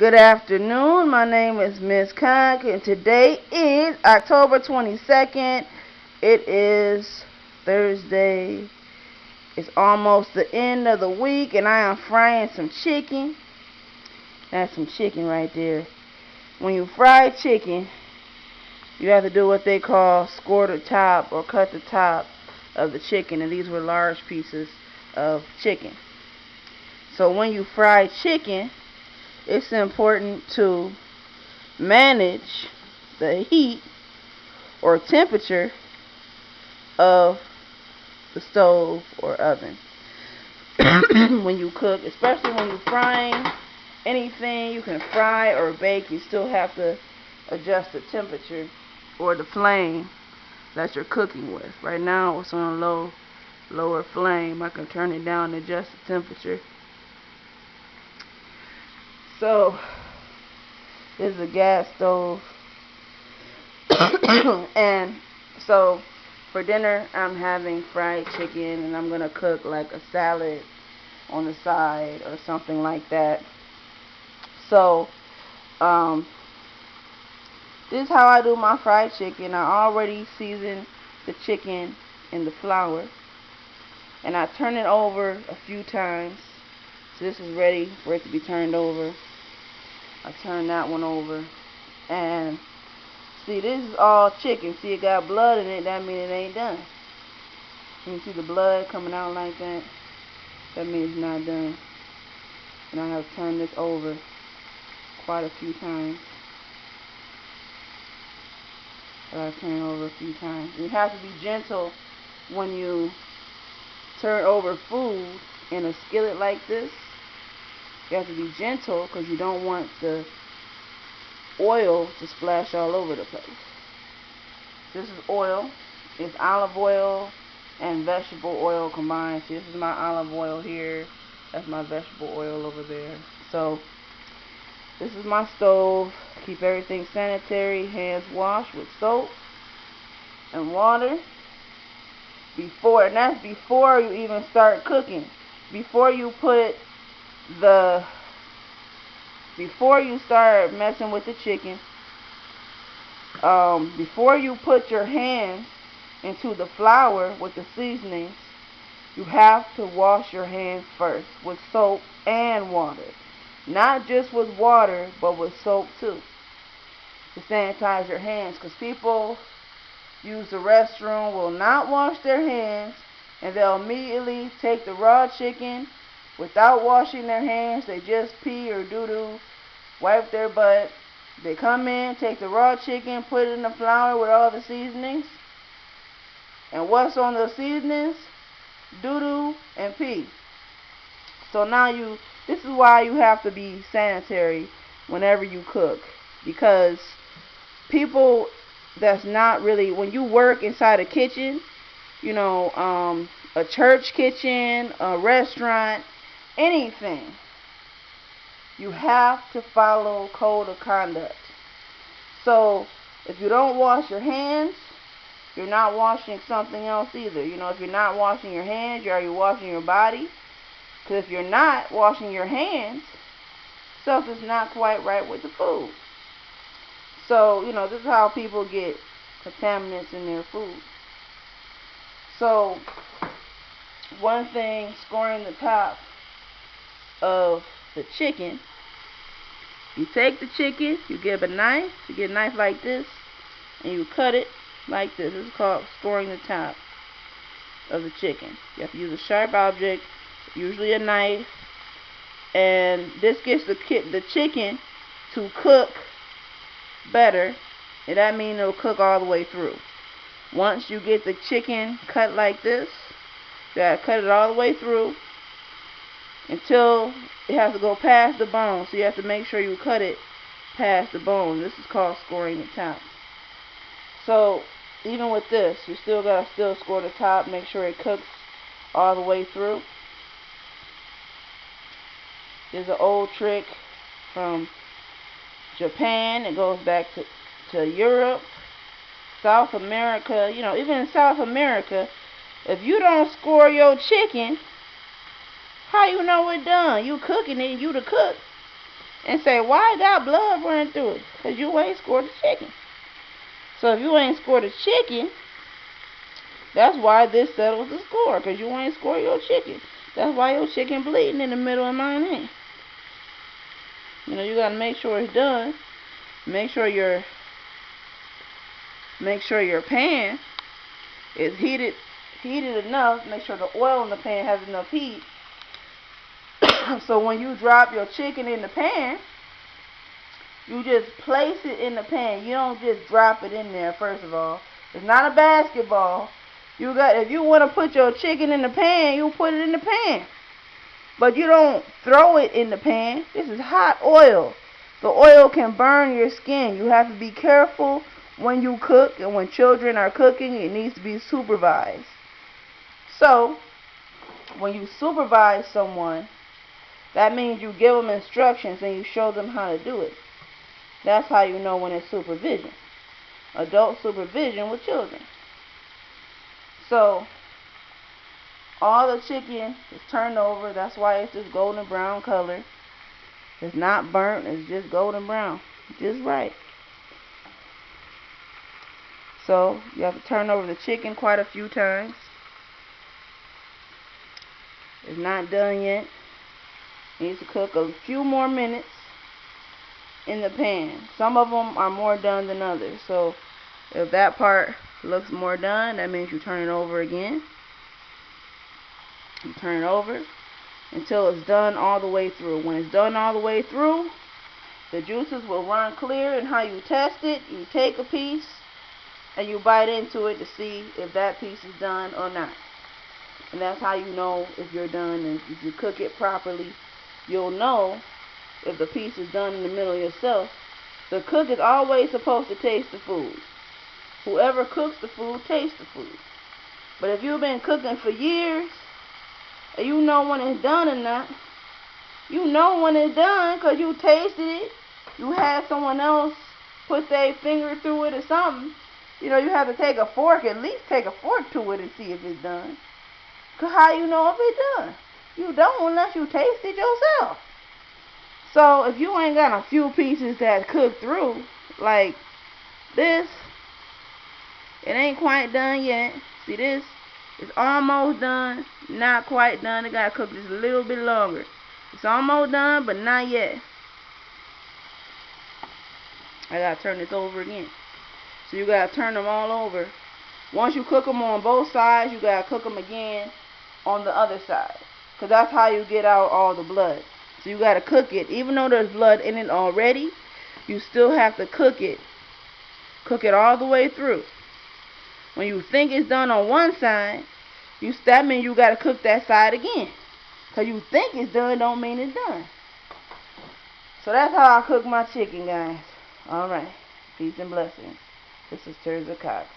Good afternoon. My name is Miss Conk, and today is October 22nd. It is Thursday. It's almost the end of the week, and I am frying some chicken. That's some chicken right there. When you fry chicken, you have to do what they call score the top or cut the top of the chicken, and these were large pieces of chicken. So when you fry chicken, it's important to manage the heat or temperature of the stove or oven when you cook, especially when you're frying anything you can fry or bake. You still have to adjust the temperature or the flame that you're cooking with. Right now it's on a lower flame. I can turn it down and adjust the temperature. So this is a gas stove and so for dinner I'm having fried chicken, and I'm gonna cook like a salad on the side or something like that. So this is how I do my fried chicken. I already seasoned the chicken in the flour, and I turn it over a few times. So this is ready for it to be turned over. I turn that one over, and see, this is all chicken. See, it got blood in it. That means it ain't done. You can see the blood coming out like that. That means it's not done. And I have turned this over quite a few times. I turn it over a few times. You have to be gentle when you turn over food in a skillet like this. You have to be gentle because you don't want the oil to splash all over the place. This is oil. It's olive oil and vegetable oil combined. See, this is my olive oil here. That's my vegetable oil over there. So this is my stove. Keep everything sanitary. Hands washed with soap and water. And that's before you even start cooking. Before you start messing with the chicken, before you put your hands into the flour with the seasonings, you have to wash your hands first with soap and water. Not just with water, but with soap too, to sanitize your hands, because people use the restroom, will not wash their hands, and they'll immediately take the raw chicken without washing their hands. They just pee or doo-doo, wipe their butt. They come in, take the raw chicken, put it in the flour with all the seasonings. And what's on the seasonings? Doo-doo and pee. So now this is why you have to be sanitary whenever you cook. Because people that's not really, when you work inside a kitchen, a church kitchen, a restaurant, anything, you have to follow code of conduct. So if you don't wash your hands, you're not washing something else either. If you're not washing your hands, are you washing your body? Because if you're not washing your hands, something's not quite right with the food. So, this is how people get contaminants in their food. So, one thing, scoring the top of the chicken, you take the chicken, you get a knife like this, and you cut it like this. This is called scoring the top of the chicken. You have to use a sharp object, usually a knife, and this gets the chicken to cook better, and that means it'll cook all the way through. Once you get the chicken cut like this, you gotta cut it all the way through until it has to go past the bone. So you have to make sure you cut it past the bone. This is called scoring the top. So even with this, you still gotta score the top, make sure it cooks all the way through. There's an old trick from Japan. It goes back to Europe, South America. Even in South America, if you don't score your chicken, how you know it done? You cooking it, you the cook. and say, why that blood running through it? Because you ain't scored the chicken. So if you ain't scored the chicken, that's why this settles the score, because you ain't scored your chicken. That's why your chicken bleeding in the middle and mine ain't. You know, you got to make sure it's done. Make sure your pan is heated enough. Make sure the oil in the pan has enough heat. So when you drop your chicken in the pan, you just place it in the pan. You don't just drop it in there, first of all. It's not a basketball. If you want to put your chicken in the pan, you put it in the pan. But you don't throw it in the pan. This is hot oil. The oil can burn your skin. You have to be careful when you cook, and when children are cooking, it needs to be supervised. So, when you supervise someone, that means you give them instructions and you show them how to do it. That's how you know when it's supervision. Adult supervision with children. So, all the chicken is turned over. That's why it's this golden brown color. It's not burnt. It's just golden brown. Just right. So, you have to turn over the chicken quite a few times. It's not done yet. It needs to cook a few more minutes in the pan. Some of them are more done than others. So, if that part looks more done, that means you turn it over again. You turn it over until it's done all the way through. When it's done all the way through, the juices will run clear. And how you test it, you take a piece and you bite into it to see if that piece is done or not. And that's how you know if you're done. And if you cook it properly, you'll know if the piece is done in the middle yourself. The cook is always supposed to taste the food. Whoever cooks the food tastes the food. But if you've been cooking for years and you know when it's done or not, you know when it's done because you tasted it. You had someone else put their finger through it or something. You know, you have to take a fork, at least take a fork to it and see if it's done. Because how you know if it's done? You don't unless you taste it yourself. So if you ain't got a few pieces that cooked through, like this, it ain't quite done yet. See this? It's almost done, not quite done. It got to cook just a little bit longer. It's almost done, but not yet. I got to turn this over again. So you got to turn them all over. Once you cook them on both sides, you got to cook them again on the other side. Because that's how you get out all the blood. So you got to cook it. Even though there's blood in it already, you still have to cook it. Cook it all the way through. When you think it's done on one side, that means you got to cook that side again. Because you think it's done don't mean it's done. So that's how I cook my chicken, guys. Alright. Peace and blessings. This is Therza Cox.